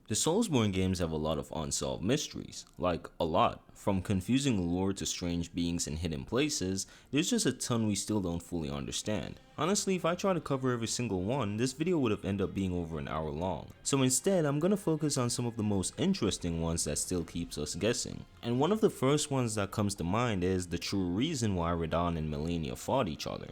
The Soulsborne games have a lot of unsolved mysteries, like a lot. From confusing lore to strange beings in hidden places, there's just a ton we still don't fully understand. Honestly, if I try to cover every single one, this video would have ended up being over an hour long. So instead, I'm gonna focus on some of the most interesting ones that still keeps us guessing. And one of the first ones that comes to mind is the true reason why Radahn and Melina fought each other.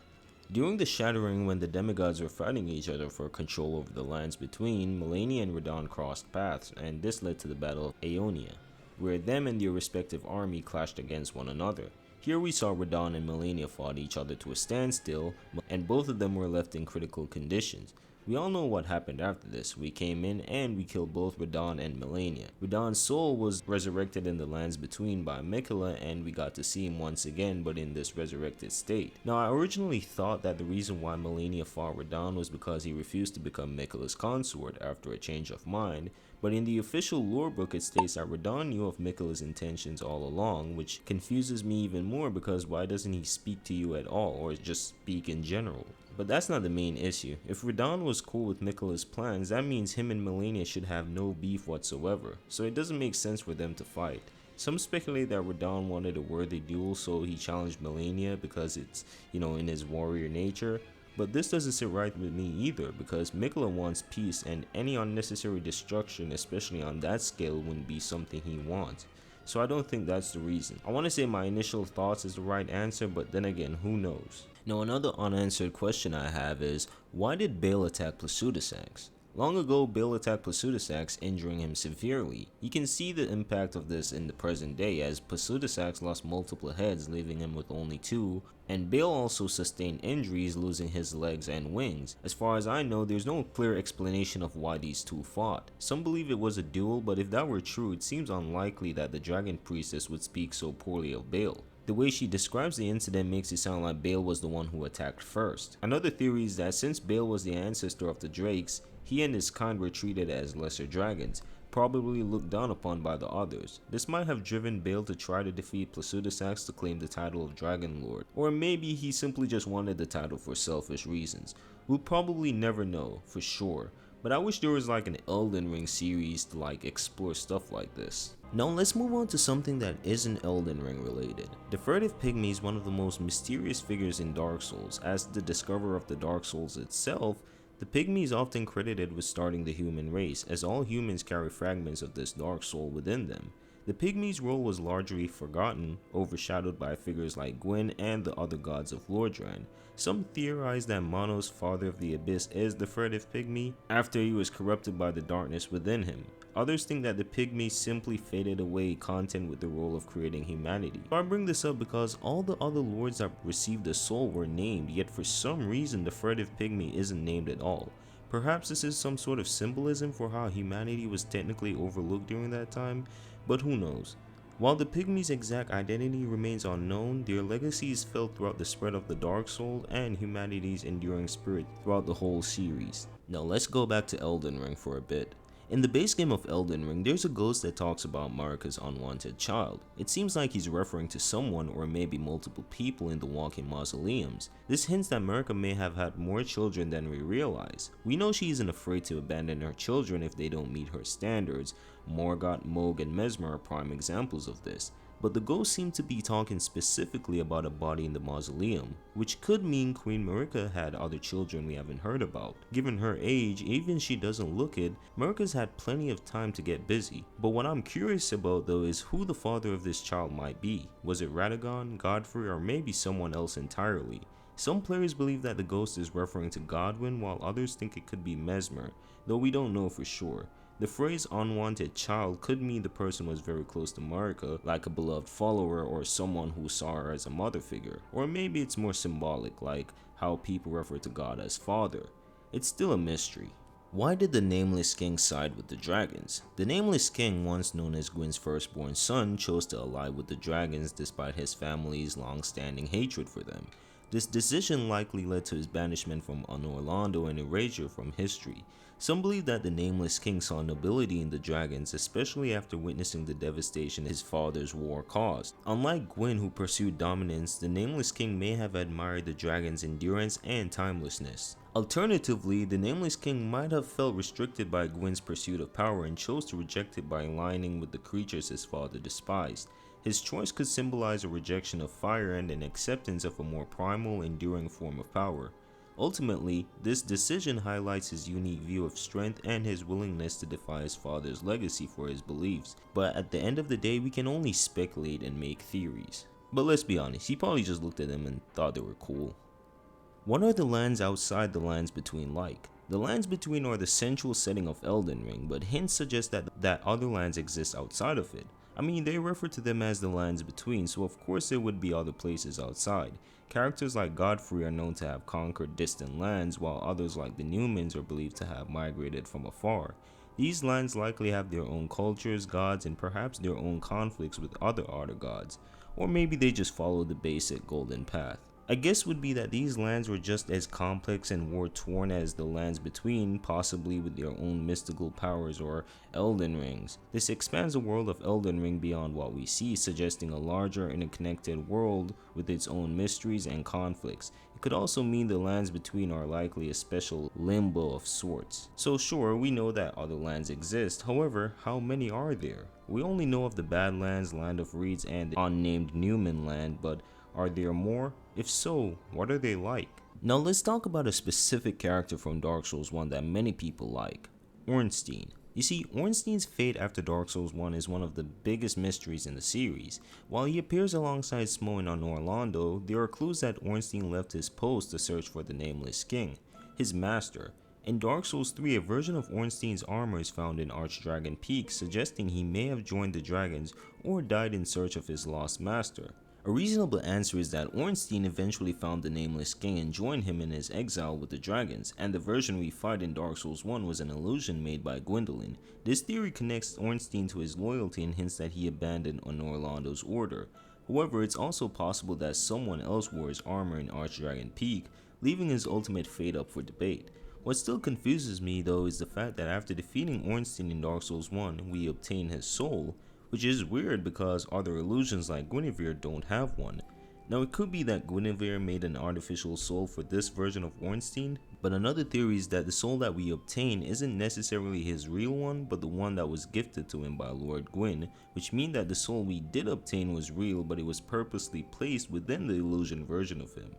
During the Shattering, when the demigods were fighting each other for control over the lands between, Melania and Radahn crossed paths, and this led to the Battle of Aeonia, where them and their respective army clashed against one another. Here we saw Radahn and Melania fought each other to a standstill, and both of them were left in critical conditions. We all know what happened after this. We came in and we killed both Radahn and Melania. Radahn's soul was resurrected in the lands between by Miquella, and we got to see him once again, but in this resurrected state. Now, I originally thought that the reason why Melania fought Radahn was because he refused to become Miquella's consort after a change of mind, but in the official lore book it states that Radahn knew of Miquella's intentions all along, which confuses me even more because why doesn't he speak to you at all, or just speak in general? But that's not the main issue. If Radahn was cool with Miquella's plans, that means him and Melania should have no beef whatsoever, so it doesn't make sense for them to fight. Some speculate that Radahn wanted a worthy duel, so he challenged Melania because it's, in his warrior nature, but this doesn't sit right with me either, because Miquella wants peace, and any unnecessary destruction, especially on that scale, wouldn't be something he wants. So I don't think that's the reason. I want to say my initial thoughts is the right answer, but then again, who knows? Now, another unanswered question I have is, why did Bale attack Placidusax? Long ago, Bale attacked Placidusax, injuring him severely. You can see the impact of this in the present day, as Placidusax lost multiple heads, leaving him with only two, and Bale also sustained injuries, losing his legs and wings. As far as I know, there's no clear explanation of why these two fought. Some believe it was a duel, but if that were true, it seems unlikely that the Dragon Priestess would speak so poorly of Bale. The way she describes the incident makes it sound like Bale was the one who attacked first. Another theory is that since Bale was the ancestor of the Drakes, he and his kind were treated as lesser dragons, probably looked down upon by the others. This might have driven Bale to try to defeat Placidusax to claim the title of Dragon Lord, or maybe he simply just wanted the title for selfish reasons. We'll probably never know for sure, but I wish there was like an Elden Ring series to explore stuff like this. Now let's move on to something that isn't Elden Ring related. The furtive pygmy is one of the most mysterious figures in Dark Souls. As the discoverer of the Dark Souls itself, the pygmy is often credited with starting the human race, as all humans carry fragments of this dark soul within them. The pygmy's role was largely forgotten, overshadowed by figures like Gwyn and the other gods of Lordran. Some theorize that Monos, father of the abyss, is the furtive pygmy after he was corrupted by the darkness within him. Others think that the pygmy simply faded away, content with the role of creating humanity. So I bring this up because all the other lords that received the soul were named, yet for some reason the furtive pygmy isn't named at all. Perhaps this is some sort of symbolism for how humanity was technically overlooked during that time, but who knows. While the pygmy's exact identity remains unknown, their legacy is felt throughout the spread of the Dark Soul and humanity's enduring spirit throughout the whole series. Now let's go back to Elden Ring for a bit. In the base game of Elden Ring, there's a ghost that talks about Marika's unwanted child. It seems like he's referring to someone or maybe multiple people in the walking mausoleums. This hints that Marika may have had more children than we realize. We know she isn't afraid to abandon her children if they don't meet her standards. Morgott, Mohg, and Mesmer are prime examples of this. But the ghosts seem to be talking specifically about a body in the mausoleum, which could mean Queen Marika had other children we haven't heard about. Given her age, even if she doesn't look it, Marika's had plenty of time to get busy. But what I'm curious about though is who the father of this child might be. Was it Radagon, Godfrey, or maybe someone else entirely? Some players believe that the ghost is referring to Godwyn, while others think it could be Mesmer, though we don't know for sure. The phrase unwanted child could mean the person was very close to Marika, like a beloved follower or someone who saw her as a mother figure, or maybe it's more symbolic, like how people refer to God as father. It's still a mystery. Why did the Nameless King side with the dragons? The Nameless King, once known as Gwyn's firstborn son, chose to ally with the dragons despite his family's long-standing hatred for them. This decision likely led to his banishment from Orlando and erasure from history. Some believe that the Nameless King saw nobility in the dragons, especially after witnessing the devastation his father's war caused. Unlike Gwyn, who pursued dominance, the Nameless King may have admired the dragons' endurance and timelessness. Alternatively, the Nameless King might have felt restricted by Gwyn's pursuit of power and chose to reject it by aligning with the creatures his father despised. His choice could symbolize a rejection of fire and an acceptance of a more primal, enduring form of power. Ultimately, this decision highlights his unique view of strength and his willingness to defy his father's legacy for his beliefs, but at the end of the day, we can only speculate and make theories. But let's be honest, he probably just looked at them and thought they were cool. What are the lands outside the lands between like? The lands between are the central setting of Elden Ring, but hints suggest that other lands exist outside of it. I mean, they refer to them as the lands between, so of course there would be other places outside. Characters like Godfrey are known to have conquered distant lands, while others like the Newmans are believed to have migrated from afar. These lands likely have their own cultures, gods, and perhaps their own conflicts with other gods, or maybe they just follow the basic golden path. A guess would be that these lands were just as complex and war-torn as the lands between, possibly with their own mystical powers or Elden Rings. This expands the world of Elden Ring beyond what we see, suggesting a larger interconnected world with its own mysteries and conflicts. It could also mean the lands between are likely a special limbo of sorts. So sure, we know that other lands exist, however, how many are there? We only know of the Badlands, Land of Reeds, and the unnamed Newman land, but are there more? If so, what are they like? Now let's talk about a specific character from Dark Souls 1 that many people like, Orstein. You see, Orstein's fate after Dark Souls 1 is one of the biggest mysteries in the series. While he appears alongside Smough and Orlando, there are clues that Orstein left his post to search for the Nameless King, his master. In Dark Souls 3, a version of Orstein's armor is found in Archdragon Peak, suggesting he may have joined the dragons or died in search of his lost master. A reasonable answer is that Orstein eventually found the Nameless King and joined him in his exile with the dragons, and the version we fight in Dark Souls 1 was an illusion made by Gwendolyn. This theory connects Orstein to his loyalty and hints that he abandoned Orlando's order. However, it's also possible that someone else wore his armor in Archdragon Peak, leaving his ultimate fate up for debate. What still confuses me though is the fact that after defeating Orstein in Dark Souls 1, we obtain his soul, which is weird because other illusions like Guinevere don't have one. Now it could be that Guinevere made an artificial soul for this version of Orstein, but another theory is that the soul that we obtain isn't necessarily his real one, but the one that was gifted to him by Lord Gwyn, which means that the soul we did obtain was real, but it was purposely placed within the illusion version of him.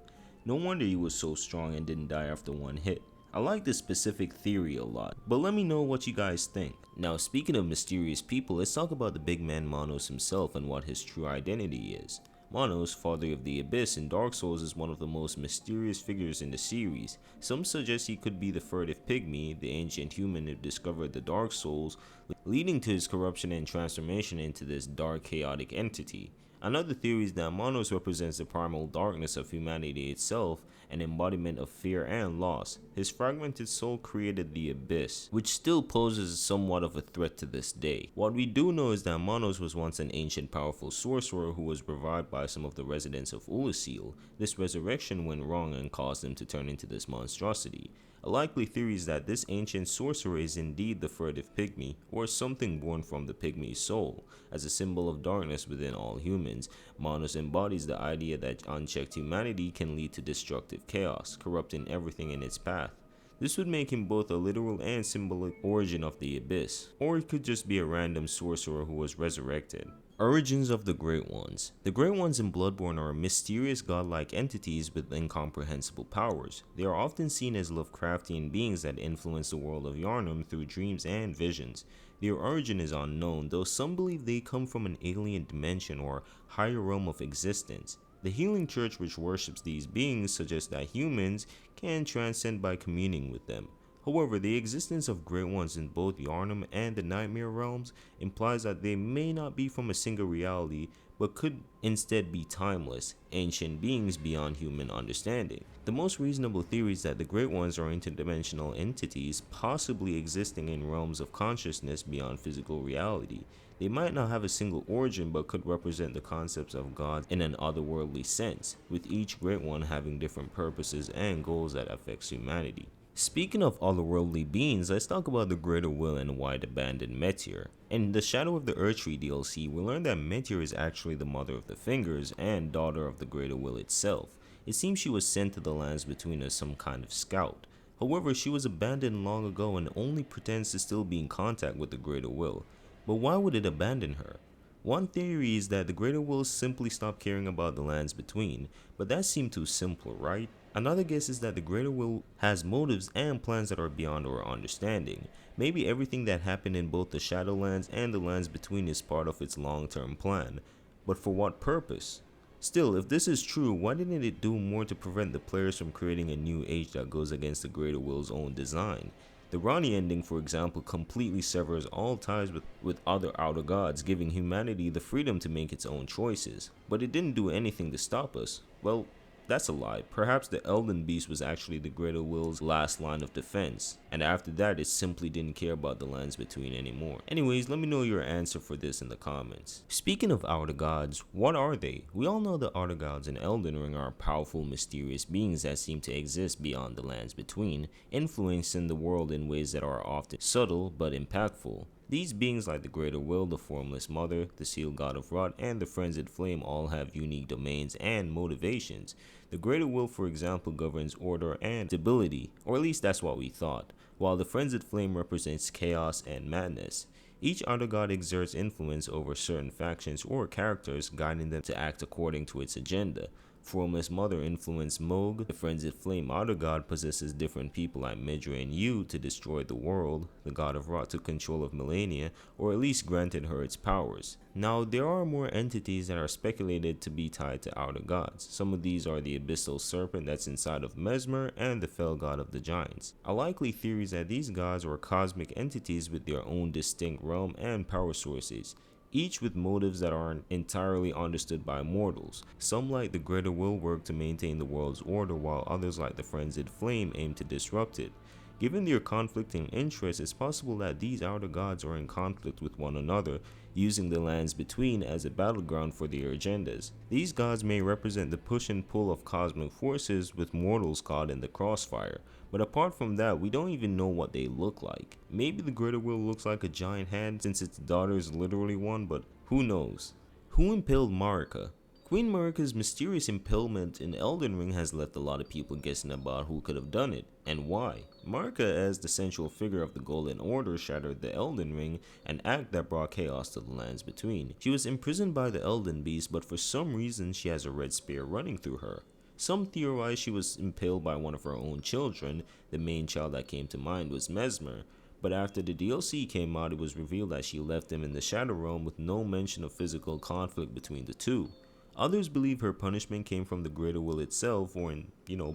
No wonder he was so strong and didn't die after one hit. I like this specific theory a lot, but let me know what you guys think. Now speaking of mysterious people, let's talk about the big man Manos himself and what his true identity is. Manos, father of the Abyss in Dark Souls, is one of the most mysterious figures in the series. Some suggest he could be the furtive pygmy, the ancient human who discovered the Dark Souls, leading to his corruption and transformation into this dark chaotic entity. Another theory is that Manos represents the primal darkness of humanity itself, an embodiment of fear and loss. His fragmented soul created the Abyss, which still poses somewhat of a threat to this day. What we do know is that Manos was once an ancient powerful sorcerer who was revived by some of the residents of Ulasil. This resurrection went wrong and caused him to turn into this monstrosity. A likely theory is that this ancient sorcerer is indeed the furtive pygmy, or something born from the pygmy's soul. As a symbol of darkness within all humans, Manos embodies the idea that unchecked humanity can lead to destructive chaos, corrupting everything in its path. This would make him both a literal and symbolic origin of the Abyss, or it could just be a random sorcerer who was resurrected. Origins of the Great Ones. The Great Ones in Bloodborne are mysterious godlike entities with incomprehensible powers. They are often seen as Lovecraftian beings that influence the world of Yharnam through dreams and visions. Their origin is unknown, though some believe they come from an alien dimension or higher realm of existence. The Healing Church, which worships these beings, suggests that humans can transcend by communing with them. However, the existence of Great Ones in both Yharnam and the Nightmare realms implies that they may not be from a single reality, but could instead be timeless, ancient beings beyond human understanding. The most reasonable theory is that the Great Ones are interdimensional entities, possibly existing in realms of consciousness beyond physical reality. They might not have a single origin, but could represent the concepts of God in an otherworldly sense, with each Great One having different purposes and goals that affects humanity. Speaking of otherworldly beings, let's talk about the Greater Will and why it abandoned Meteor. In the Shadow of the Erdtree DLC, we learn that Meteor is actually the mother of the Fingers and daughter of the Greater Will itself. It seems she was sent to the lands between as some kind of scout. However, she was abandoned long ago and only pretends to still be in contact with the Greater Will. But why would it abandon her? One theory is that the Greater Will simply stopped caring about the lands between, but that seemed too simple, right? Another guess is that the Greater Will has motives and plans that are beyond our understanding. Maybe everything that happened in both the Shadowlands and the lands between is part of its long-term plan. But for what purpose? Still, if this is true, why didn't it do more to prevent the players from creating a new age that goes against the Greater Will's own design? The Ronnie ending, for example, completely severs all ties with other outer gods, giving humanity the freedom to make its own choices. But it didn't do anything to stop us. Well, that's a lie. Perhaps the Elden Beast was actually the Greater Will's last line of defense, and after that it simply didn't care about the lands between anymore. Anyways, let me know your answer for this in the comments. Speaking of outer gods, what are they? We all know the outer gods in Elden Ring are powerful, mysterious beings that seem to exist beyond the lands between, influencing the world in ways that are often subtle but impactful. These beings like the Greater Will, the Formless Mother, the Sealed God of Rot, and the Frenzied Flame all have unique domains and motivations. The Greater Will, for example, governs order and stability, or at least that's what we thought, while the Frenzied Flame represents chaos and madness. Each outer god exerts influence over certain factions or characters, guiding them to act according to its agenda. Formless Mother influenced Moog. The Frenzied Flame outer god possesses different people like Midra and Yu to destroy the world. The God of Rot took control of Melina, or at least granted her its powers. Now, there are more entities that are speculated to be tied to outer gods. Some of these are the Abyssal Serpent that's inside of Mesmer and the Fell God of the Giants. A likely theory is that these gods are cosmic entities with their own distinct realm and power sources, each with motives that aren't entirely understood by mortals. Some like the Greater Will work to maintain the world's order, while others like the Frenzied Flame aim to disrupt it. Given their conflicting interests, it's possible that these outer gods are in conflict with one another, using the lands between as a battleground for their agendas. These gods may represent the push and pull of cosmic forces, with mortals caught in the crossfire. But apart from that, we don't even know what they look like. Maybe the Greater Will looks like a giant hand since its daughter is literally one, but who knows? Who impaled Marika? Queen Marika's mysterious impalement in Elden Ring has left a lot of people guessing about who could have done it, and why. Marika, as the central figure of the Golden Order, shattered the Elden Ring, an act that brought chaos to the lands between. She was imprisoned by the Elden Beast, but for some reason she has a red spear running through her. Some theorize she was impaled by one of her own children. The main child that came to mind was Mesmer, but after the DLC came out, it was revealed that she left him in the Shadow Realm with no mention of physical conflict between the two. Others believe her punishment came from the Greater Will itself, or in,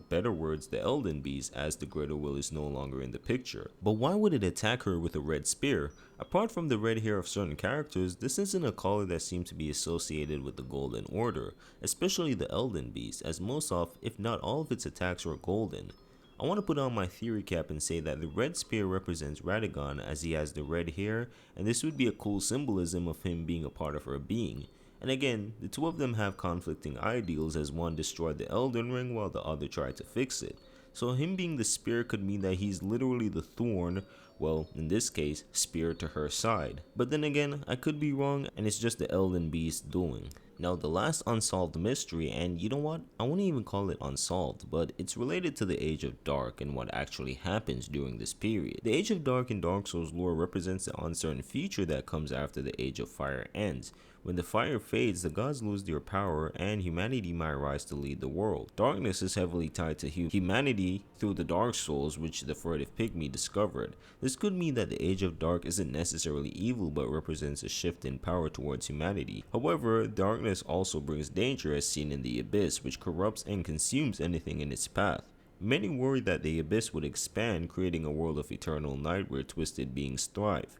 better words, the Elden Beast, as the Greater Will is no longer in the picture. But why would it attack her with a red spear? Apart from the red hair of certain characters, this isn't a color that seems to be associated with the Golden Order, especially the Elden Beast, as most of, if not all of its attacks are golden. I want to put on my theory cap and say that the red spear represents Radagon, as he has the red hair, and this would be a cool symbolism of him being a part of her being. And again, the two of them have conflicting ideals, as one destroyed the Elden Ring while the other tried to fix it. So him being the spear could mean that he's literally the thorn, well, in this case, spear to her side. But then again, I could be wrong and it's just the Elden Beast doing. Now, the last unsolved mystery, and you know what, I won't even call it unsolved, but it's related to the Age of Dark and what actually happens during this period. The Age of Dark in Dark Souls lore represents the uncertain future that comes after the Age of Fire ends. When the fire fades, the gods lose their power and humanity might rise to lead the world. Darkness is heavily tied to humanity through the Dark Souls, which the furtive pygmy discovered. This could mean that the Age of Dark isn't necessarily evil but represents a shift in power towards humanity. However, darkness also brings danger, as seen in the Abyss, which corrupts and consumes anything in its path. Many worried that the Abyss would expand, creating a world of eternal night where twisted beings thrive.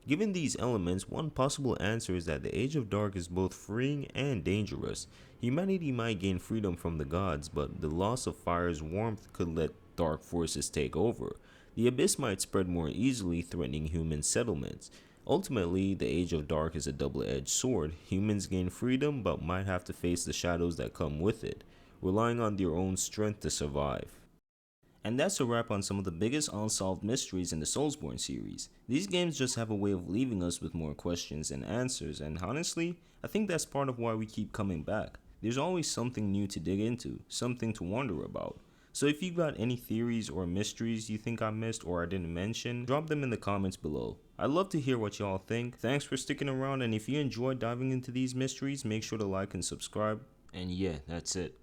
Given these elements, one possible answer is that the Age of Dark is both freeing and dangerous. Humanity might gain freedom from the gods, but the loss of fire's warmth could let dark forces take over. The Abyss might spread more easily, threatening human settlements. Ultimately, the Age of Dark is a double-edged sword. Humans gain freedom, but might have to face the shadows that come with it, relying on their own strength to survive. And that's a wrap on some of the biggest unsolved mysteries in the Soulsborne series. These games just have a way of leaving us with more questions and answers, and honestly, I think that's part of why we keep coming back. There's always something new to dig into, something to wonder about. So if you got any theories or mysteries you think I missed or I didn't mention, drop them in the comments below. I'd love to hear what y'all think. Thanks for sticking around, and if you enjoyed diving into these mysteries, make sure to like and subscribe. And yeah, that's it.